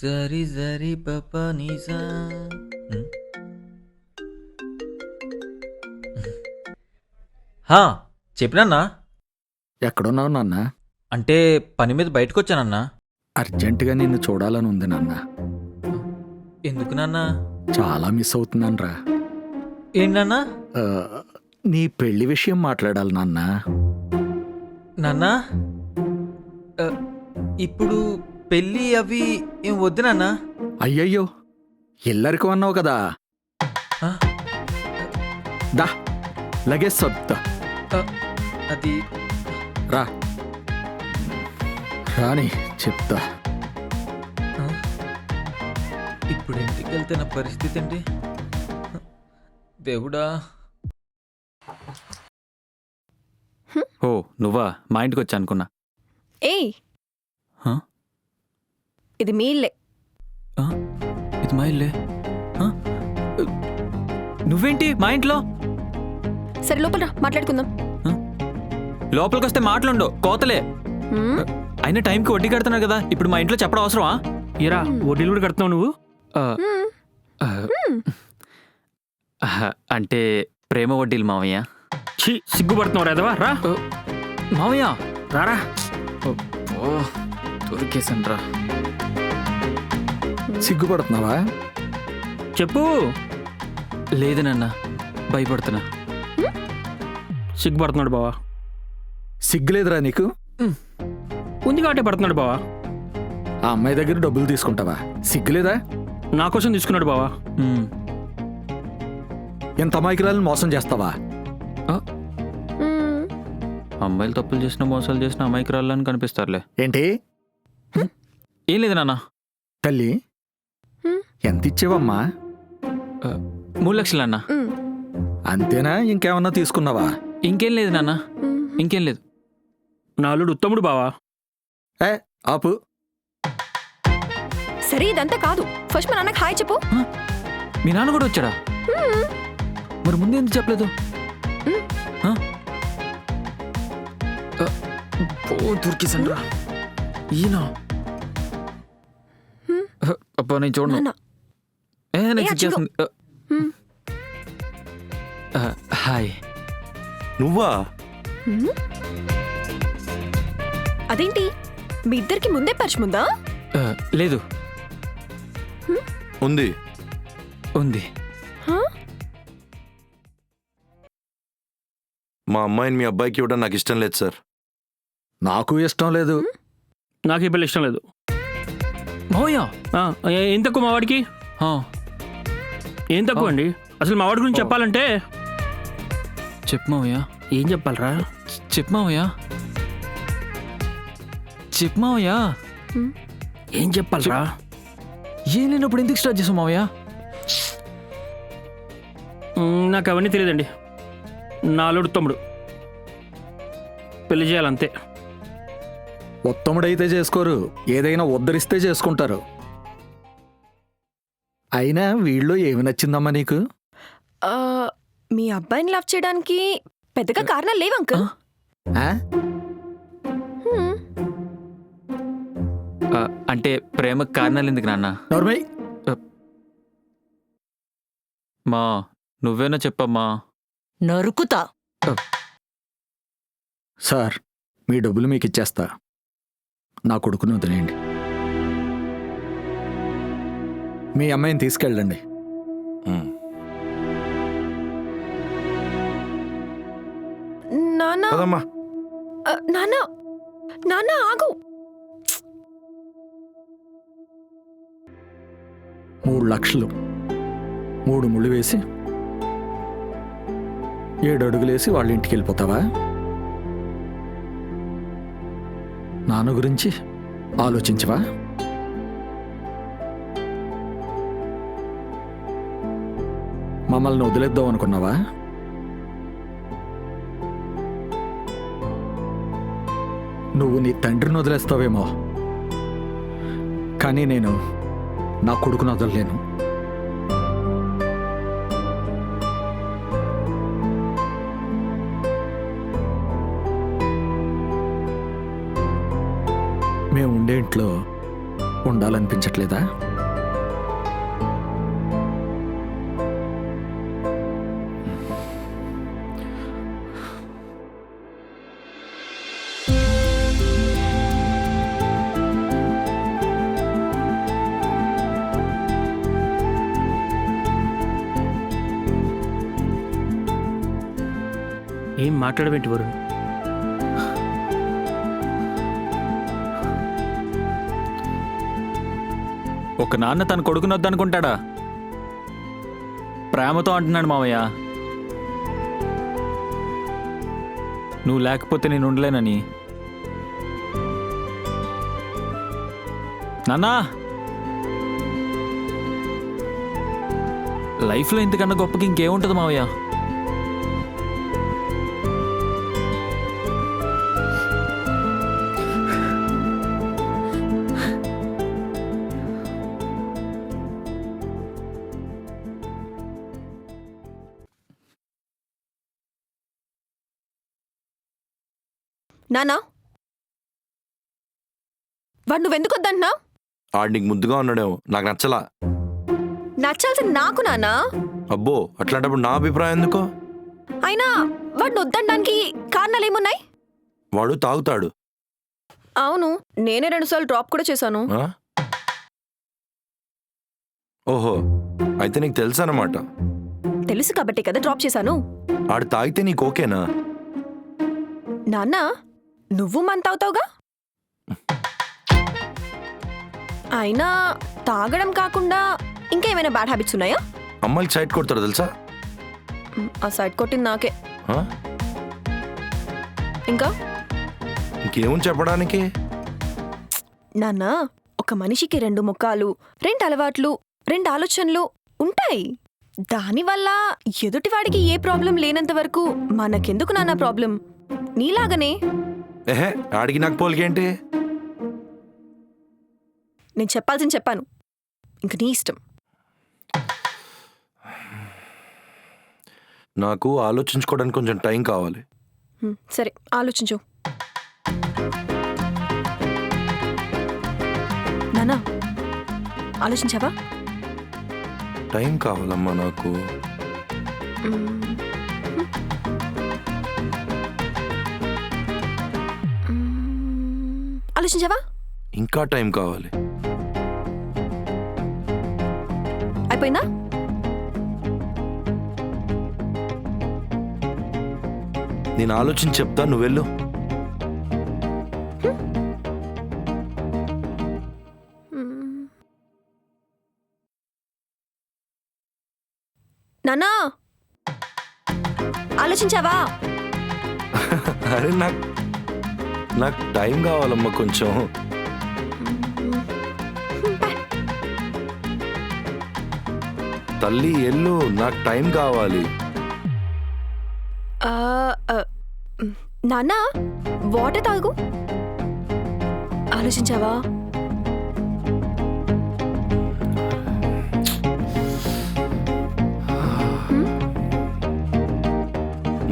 సరి సరి పప నిజా. హా, చెప్పినన్నా. ఎక్కడున్నావు నాన్న? అంటే పని మీద బయటకు వచ్చానన్నా. అర్జెంటుగా నిన్ను చూడాలని ఉంది నాన్న. ఎందుకు నాన్నా? చాలా మిస్ అవుతున్నాను రా. ఏంటన్నా? నీ పెళ్లి విషయం మాట్లాడాలి నాన్న. నాన్నా, ఇప్పుడు పెళ్ళి అవి ఏం వద్దు నాన్నా. అయ్యయ్యో, ఎల్లరికి అన్నావు కదా. ఆ, దా లగేజ్ సర్దుతా. అది రా రాని చెప్తా. ఆ, ఇప్పుడు ఇంటికి వెళ్తే నా పరిస్థితి ఏంటి దేవుడా? ఓ నువ్వా? మా ఇంటికి వచ్చా అనుకున్నా. ఏయ్, హా? ఇది మీ ఇల్లే. ఆ? ఇది మా ఇల్లే. ఆ? నువ్వేంటి మా ఇంట్లో? సరే లోపల రా, మాట్లాడుకుందాం. లోపలికి వస్తే మాట్లాడు, కోతలే. హ్మ్? అయినా టైంకి వడ్డీ కడుతున్నావు కదా, ఇప్పుడు మా ఇంట్లో చెప్పడం అవసరమా? ఇరా వడ్డీలు కూడా కడుతున్నావు నువ్వు? ఆ, ఆ, అంటే ప్రేమ వడ్డీలు మావయ్య. ఛీ, సిగ్గుపడుతున్నావు రేదవా? రా మావయ్య రారా. ఓ దొరికేసన్ రా. సిగ్గుపడుతున్నావా? చెప్పు. లేదు నాన్న, భయపడుతున్నా. సిగ్గుపడుతున్నాడు బావా. సిగ్గులేదురా నీకు? ఉంది కాబట్టి పడుతున్నాడు బావా. ఆ అమ్మాయి దగ్గర డబ్బులు తీసుకుంటావా? సిగ్గులేదా? నా కోసం తీసుకున్నాడు బావా. ఉమ్. ఎంత అమాయకురాలను మోసం చేస్తావా? ఆ, హ్మ్. అమ్మాయిలు తప్పులు చేసినా మోసాలు చేసినా అమాయకురాలని కనిపిస్తారులే. ఏంటి ఏం లేదు నాన్న. తల్లి, హ్మ్. ఎంత ఇచ్చేవమ్మా? 3 లక్షలు అన్న. హ్మ్. అంతేనా? ఇంకేమన్నా తీసుకున్నావా? ఇంకేం లేదు నాన్న, హ్మ్. ఇంకేం లేదు. నా అల్లుడు ఉత్తముడు బావా. ఏ ఆపు. సరే ఇదంతా కాదు, ఫస్ట్ మా నాన్నకి హాయ్ చెప్పు. మీ నాన్న కూడా వచ్చాడా? హ్మ్. మరి ముందు ఎందుకు చెప్పలేదు? హ్మ్. ఆ? దొరికేసన్ రా. ఈయన హ్మ్. అబ్బా నేను చూడను. నాన్న. నాకు ఏ, సిగ్గేస్తుంది. హ్మ్. హాయ్. నువ్వా? హ్మ్? అదేంటి మీ ఇద్దరికి ముందే పరిచయం ఉందా? లేదు, ఉంది. ఉంది. హా? మా అమ్మాయిని మీ అబ్బాయికి ఇవ్వడం నాకు ఇష్టం లేదు సార్. నాకు ఇష్టం లేదు. నాకు ఈ పిల్ల ఇష్టం లేదు. మావయ్య. ఏం తక్కువ మా వాడికి? ఆ, ఏం తక్కువ అండి? అసలు మా వాడి గురించి చెప్పాలంటే చెప్పు మావయ్య. ఏం చెప్పాలరా? చెప్పు మావయ్య. చెప్పు మావయ్య. హ్మ్. ఏం చెప్పాలరా? ఏం లేనప్పుడు ఎందుకు స్టార్ట్ చేసావు మావయ్య? నాకు అవన్నీ తెలియదండి. నా అల్లుడు తమ్ముడు పెళ్లి చేయాలంతే. ఉత్తముడైతే చేసుకోరు, ఏదైనా ఉద్ధరిస్తే చేసుకుంటారు. అయినా వీళ్ళు ఏమి నచ్చిందమ్మా నీకు? ఆ, మీ అబ్బాయిని లవ్ చేయడానికి పెద్దగా కారణాలు లేవు అంకుల్. ఆ? హ్మ్. అంటే ప్రేమకు కారణాలు ఎందుకు నాన్న? నోర్మై. మా నువ్వేనా చెప్పమ్మా. నరుకుతా. సార్, మీ డబ్బులు మీకు ఇచ్చేస్తా. నా కొడుకుని వదిలేయండి. మీ అమ్మాయిని తీసుకెళ్ళండి. ఉమ్. నాన్న. కదమ్మా. నాన్న, నాన్న ఆగు. 3 లక్షలు 3 ముళ్ళు వేసి 7 అడుగులేసి వాళ్ళ ఇంటికి వెళ్ళిపోతావా? నాన్న గురించి ఆలోచించవా? మమ్మల్ని వదిలేద్దాం అనుకున్నావా? నువ్వు నీ తండ్రిని వదిలేస్తావేమో, కానీ నేను నా కొడుకును వదలలేను. మేము ఉండే ఇంట్లో ఉండాలనిపించట్లేదా? ఏం మాట్లాడబెట్టి వరుణ్. ఒక నాన్న తన కొడుకుని వద్దనుకుంటాడా? ప్రేమతో అంటున్నాడు మావయ్య. నువ్వు లేకపోతే నేను ఉండలేనని. నాన్నా, లైఫ్లో ఇంతకన్నా గొప్పకి ఇంకేముంటుంది మావయ్య? నానా, వాడు నువ్వెందుకు వద్దంటున్నావు? ఆడు నీకు ముద్దుగా ఉన్నాడేమో, నాకు నచ్చలా. నచ్చాల్సింది నాకు నానా. అబ్బో, అట్లాంటప్పుడు నా అభిప్రాయం ఎందుకో? అయినా వాడిని వద్దనడానికి కారణాలు ఏమున్నాయి? వాడు తాగుతాడు. అవును, నేనే 2 సార్లు డ్రాప్ కూడా చేశాను. ఆ? ఓహో, అయితే నీకు తెలుసు అన్నమాట. తెలుసు కాబట్టి కదా డ్రాప్ చేశాను. ఆడు తాగితే నీకు ఓకేనా? నాన్న, నువ్వు మంత్ అవుతావుగా. అయినా తాగడం కాకుండా ఇంకా ఏమైనా బ్యాడ్ హ్యాబిట్స్ ఉన్నాయా? అమ్మాయికి సైట్ కొడతారు తెలుసా? ఆ సైడ్ కొట్టింది నాకే. ఆ? ఇంకా ఇంకేముంది చెప్పడానికి? నాన్న, ఒక మనిషికి 2 ముఖాలు, 2 అలవాట్లు, 2 ఆలోచనలు ఉంటాయి. దానివల్ల ఎదుటివాడికి ఏ ప్రాబ్లం లేనంత వరకు మనకెందుకు నాన్న ప్రాబ్లం? నీలాగనే. ఏహే, ఆడికి నాకు పోలికేంటి? నేను చెప్పాల్సింది చెప్పాను, ఇంక నీ ఇష్టం. నాకు ఆలోచించుకోవడానికి కొంచెం టైం కావాలి. సరే, ఆలోచించు. నానా, ఆలోచించావా? టైం కావాలమ్మా నాకు. ఆలోచించావా? ఇంకా టైం కావాలి. అయిపోయిందా? నేను ఆలోచించి చెప్తా, నువ్వు వెళ్ళు. నానా, ఆలోచించావా? అరే నాకు టైం కావాలమ్మా కొంచెం. తల్లి ఎల్లు, నాకు టైం కావాలి. నానా, వాటర్ తాగు. ఆలోచించావా?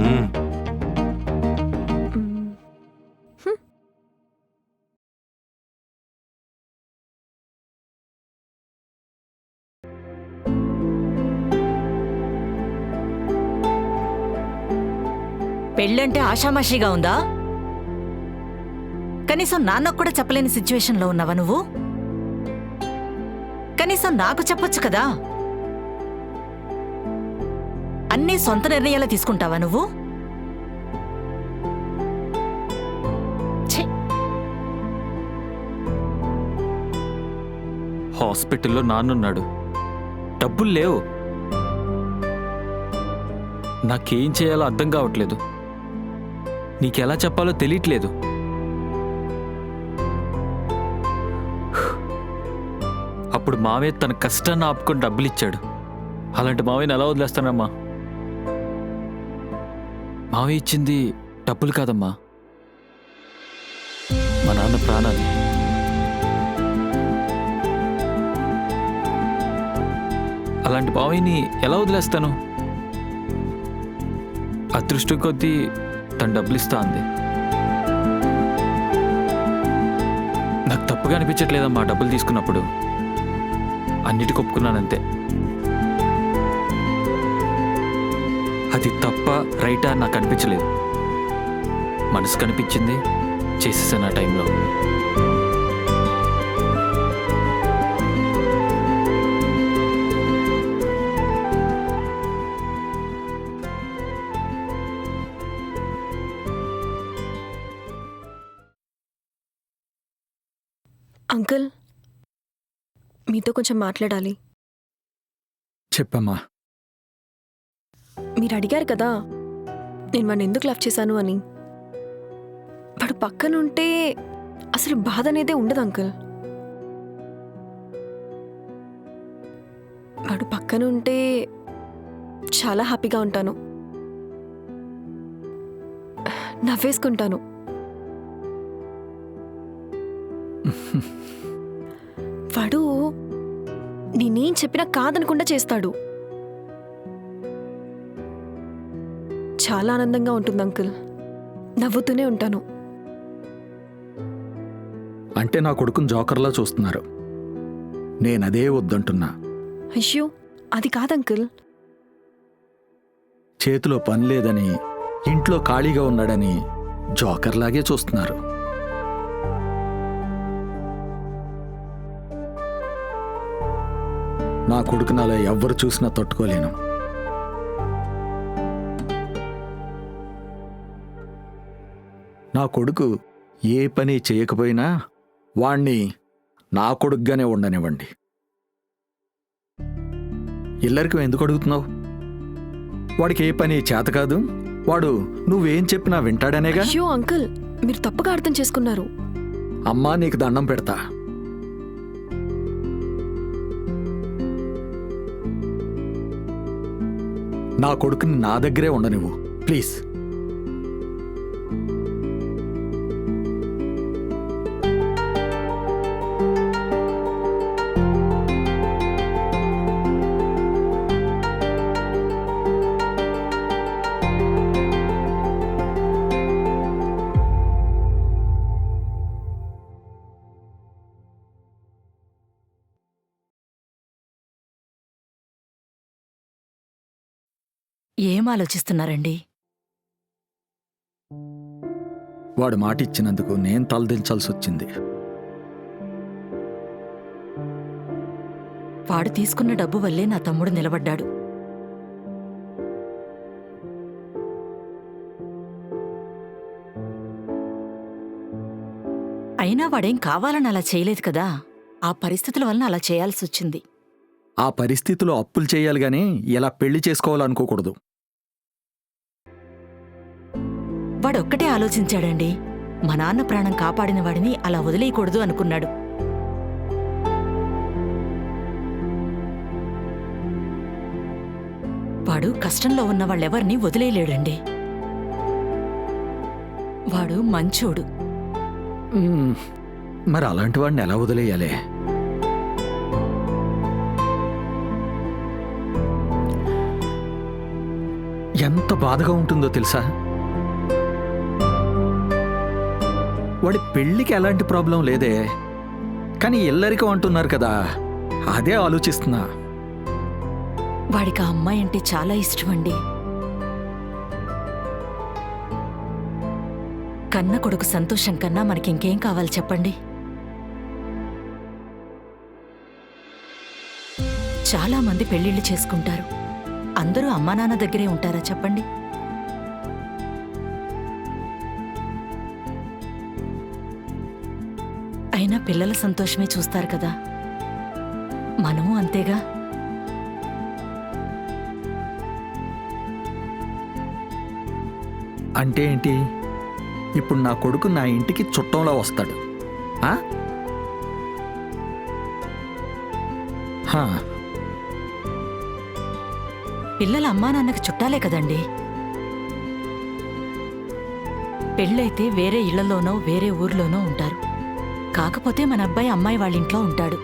మ్మ్. పెళ్ళంటే ఆషామాషిగా ఉందా? కనీసం నాన్నకు కూడా చెప్పలేని సిచ్యువేషన్లో ఉన్నావా నువ్వు? కనీసం నాకు చెప్పొచ్చు కదా. అన్నీ సొంత నిర్ణయాలు తీసుకుంటావా నువ్వు? ఛీ! హాస్పిటల్లో నాన్నున్నాడు, డబ్బులు లేవు. నాకేం చేయాలో అర్థం కావట్లేదు. నీకెలా చెప్పాలో తెలియట్లేదు. అప్పుడు మావయ్య తన కష్టాన్ని ఆపుకొని డబ్బులు ఇచ్చాడు. అలాంటి మావయ్యని ఎలా వదిలేస్తానమ్మా? మావయ్య ఇచ్చింది డబ్బులు కాదమ్మా, మా నాన్న ప్రాణాలు. అలాంటి మావయ్యని ఎలా వదిలేస్తాను? అదృష్టం కొద్దీ తను డబ్బులు ఇస్తా అంది. నాకు తప్పుగా అనిపించట్లేదమ్మా డబ్బులు తీసుకున్నప్పుడు. అన్నిటికి ఒప్పుకున్నానంతే. అది తప్ప రైటా అని నాకు అనిపించలేదు. మనసు కనిపించింది, చేసేసాను ఆ టైంలో. అంకుల్, మీతో కొంచెం మాట్లాడాలి. చెప్పమ్మా. మీరు అడిగారు కదా నేను వాడిని ఎందుకు లవ్ చేశాను అని. వాడు పక్కనుంటే అసలు బాధ అనేదే ఉండదు అంకుల్. వాడు పక్కనుంటే చాలా హ్యాపీగా ఉంటాను, నవ్వేసుకుంటాను. వాడు నేనేం చెప్పినా కాదనకుండా చేస్తాడు. చాలా ఆనందంగా ఉంటుంది అంకుల్, నవ్వుతూనే ఉంటాను. అంటే నా కొడుకుని జోకర్లా చూస్తున్నారు. నేనదే వద్దంటున్నా. అయ్యో అది కాదంకుల్. చేతిలో పని లేదని, ఇంట్లో ఖాళీగా ఉన్నాడని జోకర్లాగే చూస్తున్నారు. నా కొడుకుని అలా ఎవ్వరు చూసినా తట్టుకోలేను. నా కొడుకు ఏ పని చేయకపోయినా వాణ్ణి నా కొడుకుగానే ఉండనివ్వండి. ఇల్లరికి ఎందుకు అడుగుతున్నావు? వాడికి ఏ పని చేత కాదు. వాడు నువ్వేం చెప్పినా వింటాడనేగా. అయ్యో అంకుల్, మీరు తప్పుగా అర్థం చేసుకున్నారు. అమ్మా నీకు దండం పెడతా. నా కొడుకుని నా దగ్గరే ఉండనివ్వు ప్లీజ్. ఏం ఆలోచిస్తున్నారండి? వాడు మాట ఇచ్చినందుకు నేను తలదించాల్సి వచ్చింది. వాడు తీసుకున్న డబ్బు వల్లే నా తమ్ముడు నిలబడ్డాడు. అయినా వాడేం కావాలని అలా చేయలేదు కదా. ఆ పరిస్థితుల వలన అలా చేయాల్సి వచ్చింది. ఆ పరిస్థితిలో అప్పులు చేయాలి గాని ఇలా పెళ్లి చేసుకోవాలనుకోకూడదు. వాడొక్కటే ఆలోచించాడండి. మా నాన్న ప్రాణం కాపాడిన వాడిని అలా వదిలేయకూడదు అనుకున్నాడు. వాడు కష్టంలో ఉన్న వాళ్ళెవర్నీ వదిలేయలేడండి. వాడు మంచోడు. మరి అలాంటి వాడిని ఎలా వదిలేయాలి? ఎంత బాధగా ఉంటుందో తెలుసా? వాడి పెళ్లికి ఎలాంటి ప్రాబ్లం లేదే, కానీ ఇల్లరికం అంటున్నారు కదా, అదే ఆలోచిస్తున్నా. వాడికి ఆ అమ్మాయి అంటే చాలా ఇష్టమండి. కన్న కొడుకు సంతోషం కన్నా మనకింకేం కావాలి చెప్పండి? చాలా మంది పెళ్లిళ్ళు చేసుకుంటారు. అందరూ అమ్మా నాన్న దగ్గరే ఉంటారా చెప్పండి? అయినా పిల్లల సంతోషమే చూస్తారు కదా. మనము అంతేగా. అంటే ఏంటి? ఇప్పుడు నా కొడుకు నా ఇంటికి చుట్టంలో వస్తాడు. ఆ? హా. పిల్లల అమ్మా నాన్నకి చుట్టాలే కదండి. పెళ్ళైతే వేరే ఇళ్లలోనో వేరే ఊర్లోనో ఉంటారు. కాకపోతే మన అబ్బాయి అమ్మాయి వాళ్ళింట్లో ఉంటాడు.